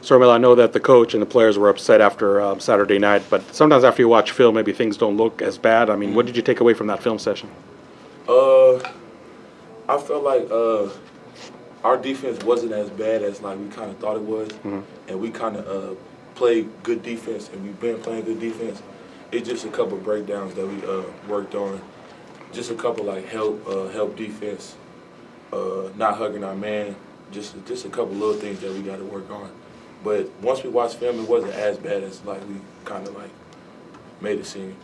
So, Romello, I know that the coach and the players were upset after Saturday night, but sometimes after you watch film, maybe things don't look as bad. I mean, what did you take away from that film session? Uh, I felt like our defense wasn't as bad as like we kind of thought it was, and we kind of played good defense, and we've been playing good defense. It's just a couple breakdowns that we worked on, just a couple like help defense, not hugging our man, just a couple little things that we got to work on. But once we watched film, it wasn't as bad as like we kind of like made it seem.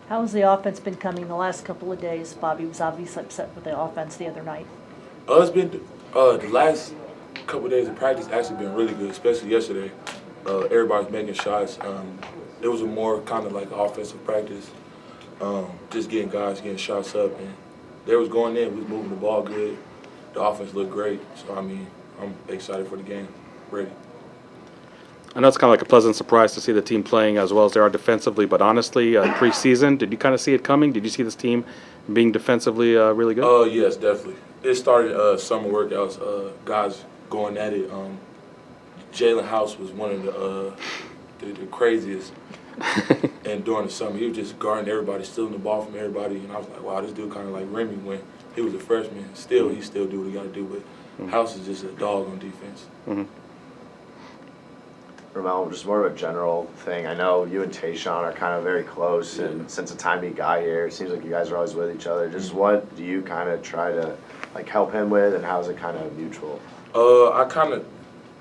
How has the offense been coming the last couple of days? Bobby was obviously upset with the offense the other night. It's been the last couple of days of practice actually been really good, especially yesterday. Everybody's making shots. It was a more kind of like offensive practice, just getting guys getting shots up, and they was going in. We was moving the ball good. The offense looked great. So I mean, I'm excited for the game. Ready. I know it's kind of like a pleasant surprise to see the team playing as well as they are defensively, but honestly, preseason, did you kind of see it coming? Did you see this team being defensively really good? Yes, definitely. It started summer workouts, guys going at it. Jalen House was one of the craziest. And during the summer, he was just guarding everybody, stealing the ball from everybody. And I was like, wow, this dude kind of like Remy when he was a freshman. He still do what he got to do, but House is just a dog on defense. Romello, just more of a general thing. I know you and Tayshawn are kind of very close, and since the time he got here, it seems like you guys are always with each other. Just what do you kind of try to like help him with, and how is it kind of mutual? I kind of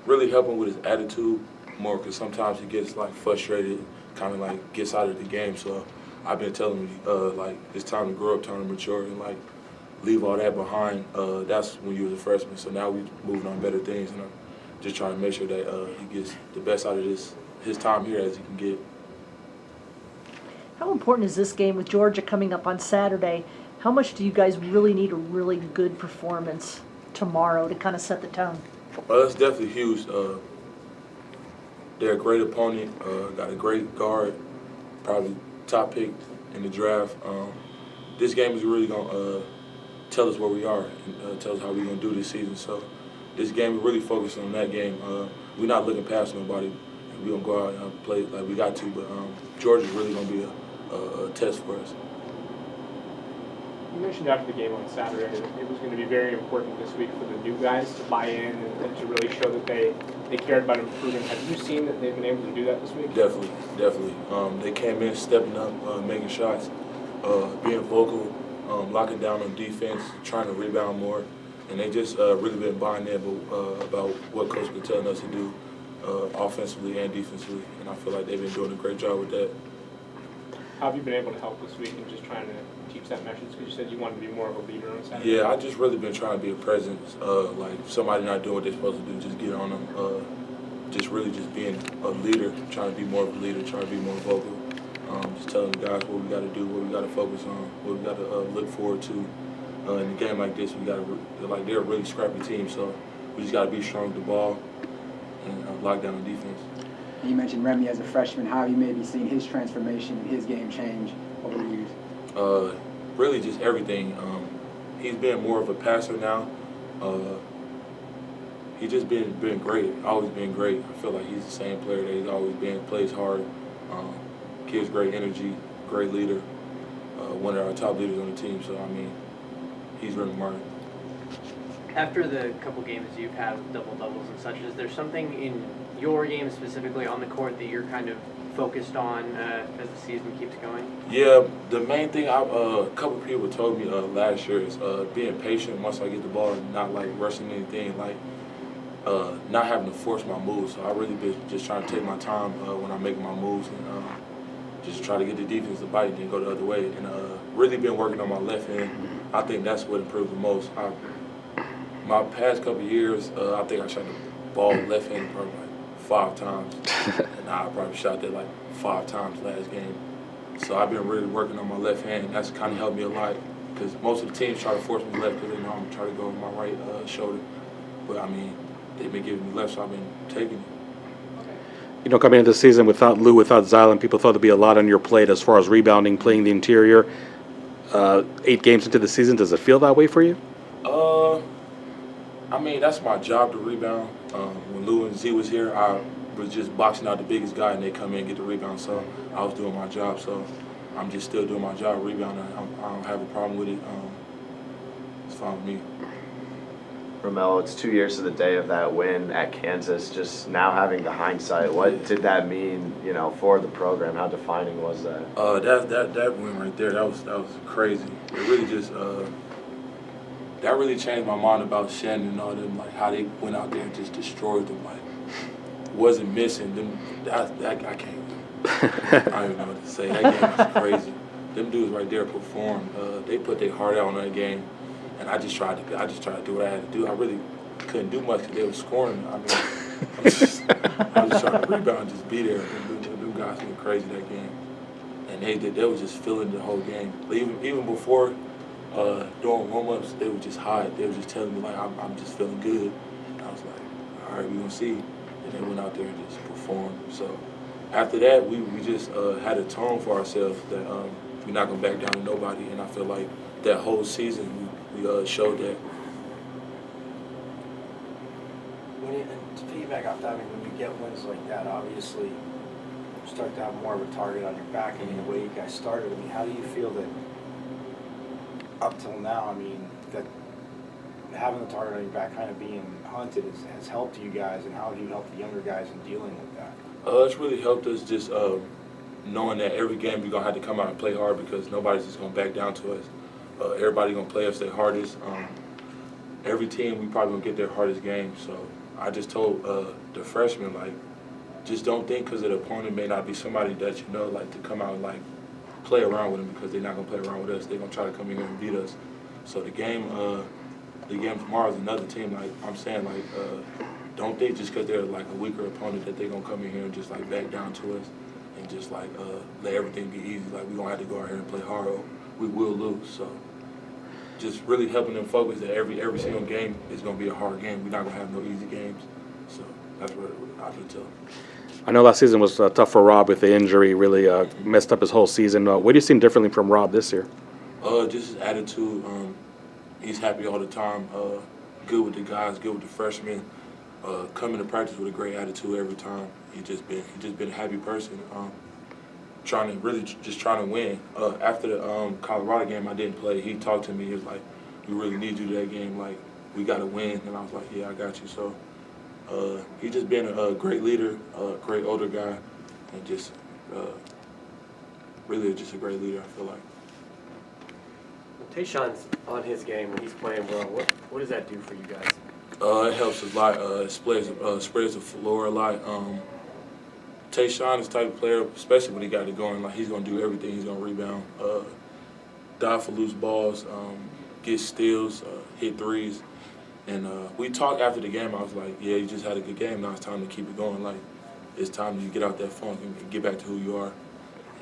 really help him with his attitude more because sometimes he gets like frustrated, kind of like gets out of the game. So I've been telling him like it's time to grow up, time to mature, and like leave all that behind. That's when you was a freshman. So now we moving on better things, and I'm just trying to make sure that he gets the best out of his time here as he can get. How important is this game with Georgia coming up on Saturday? How much do you guys really need a really good performance tomorrow to kind of set the tone? That's definitely huge. They're a great opponent, got a great guard, probably top pick in the draft. This game is really going to tell us where we are and tell us how we're going to do this season. So this game, we're really focused on that game. We're not looking past nobody. We're going to go out and play like we got to, but Georgia's really going to be a test for us. You mentioned after the game on Saturday that it was going to be very important this week for the new guys to buy in and to really show that they cared about improving. Have you seen that they've been able to do that this week? Definitely. They came in stepping up, making shots, being vocal, locking down on defense, trying to rebound more. And they just really been buying in about what Coach been telling us to do offensively and defensively. And I feel like they've been doing a great job with that. How have you been able to help this week in just trying to teach that message? Because you said you wanted to be more of a leader on Saturday. Yeah, I just really been trying to be a presence. Like if somebody not doing what they're supposed to do, just get on them. Just really just being a leader, trying to be more of a leader, trying to be more vocal. Just telling the guys what we got to do, what we got to focus on, what we got to look forward to. In a game like this, we got to like they're a really scrappy team, so we just got to be strong with the ball and lock down the defense. You mentioned Remy as a freshman. How have you maybe seen his transformation and his game change over the years? Really just everything. He's been more of a passer now. He's just been great, always been great. I feel like he's the same player that he's always been, plays hard, gives great energy, great leader, one of our top leaders on the team. So, I mean, he's really smart. After the couple games you've had with double-doubles and such, is there something in your game specifically on the court that you're kind of focused on as the season keeps going? Yeah, the main thing a couple of people told me last year is being patient once I get the ball and not like rushing anything, like not having to force my moves. So I really been just trying to take my time when I'm making my moves and just try to get the defense to bite and then go the other way. And really been working on my left hand. I think that's what improved the most. My past couple of years, I think I shot the ball left-handed probably like 5 times. And I probably shot that like 5 times last game. So I've been really working on my left hand. That's kind of helped me a lot because most of the teams try to force me left because they know I'm trying to go with my right shoulder. But, I mean, they've been giving me left, so I've been taking it. You know, coming into the season without Lou, without Zylan, people thought there'd be a lot on your plate as far as rebounding, playing the interior. 8 games into the season, does it feel that way for you? I mean, that's my job to rebound. When Lou and Z was here, I was just boxing out the biggest guy, and they come in and get the rebound. So I was doing my job. So I'm just still doing my job, rebounding. I don't have a problem with it. It's fine with me. Romello, it's 2 years to the day of that win at Kansas. Just now having the hindsight, what did that mean, you know, for the program? How defining was that? That win right there, that was crazy. It really just that really changed my mind about Shannon and all them, like how they went out there and just destroyed them. Like wasn't missing them. That I can't. I don't even know what to say. That game was crazy. Them dudes right there performed. They put their heart out on that game. And I just tried to do what I had to do. I really couldn't do much because they were scoring. I mean, I was just trying to rebound and just be there. Them guys went crazy that game, and they was just feeling the whole game. Even before doing warm-ups, they were just hot. They were just telling me like I'm just feeling good. And I was like, all right, we gonna see. And they went out there and just performed. So after that, we just had a tone for ourselves that we're not gonna back down to nobody. And I feel like that whole season we showed that. To piggyback off that, I mean, when you get wins like that, obviously you start to have more of a target on your back. I mean, the way you guys started, I mean, how do you feel that up till now, I mean, that having the target on your back kind of being hunted has helped you guys, and how have you helped the younger guys in dealing with that? It's really helped us just knowing that every game we're going to have to come out and play hard because nobody's just going to back down to us. Everybody going to play us their hardest. Every team, we probably going to get their hardest game. So I just told the freshmen, like, just don't think because the opponent may not be somebody that you know, like, to come out and, like, play around with them because they're not going to play around with us. They're going to try to come in here and beat us. So the game tomorrow is another team. Like I'm saying, like, don't think just because they're, like, a weaker opponent that they're going to come in here and just, like, back down to us and just, like, let everything be easy. Like, we're going to have to go out here and play hard or we will lose. So just really helping them focus that every single game is going to be a hard game. We're not going to have no easy games. So that's what I can tell them. I know last season was tough for Rob with the injury, really messed up his whole season. What do you see differently from Rob this year? Just his attitude. He's happy all the time. Good with the guys, good with the freshmen. Coming to practice with a great attitude every time. He just been a happy person. Trying to win. After the Colorado game, I didn't play. He talked to me. He was like, "We really need you to that game. Like, we got to win." And I was like, "Yeah, I got you." So he's just been a great leader, a great older guy, and just really just a great leader. I feel like. Tayshawn's on his game when he's playing well. What does that do for you guys? It helps a lot. It spreads the floor a lot. Tayshawn is the type of player, especially when he got it going, like he's gonna do everything. He's gonna rebound, dive for loose balls, get steals, hit threes. And we talked after the game. I was like, "Yeah, you just had a good game. Now it's time to keep it going. Like, it's time to get out that funk and get back to who you are."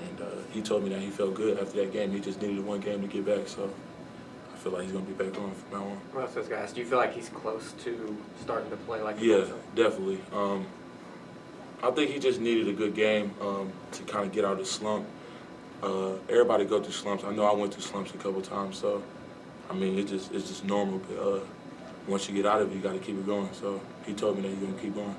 And he told me that he felt good after that game. He just needed one game to get back. So I feel like he's gonna be back on from now on. Well, so guys, do you feel like he's close to starting to play like? Yeah, definitely. I think he just needed a good game to kind of get out of the slump. Everybody go through slumps. I know I went through slumps a couple times, so I mean it's just normal. But once you get out of it, you got to keep it going. So he told me that he's gonna keep going.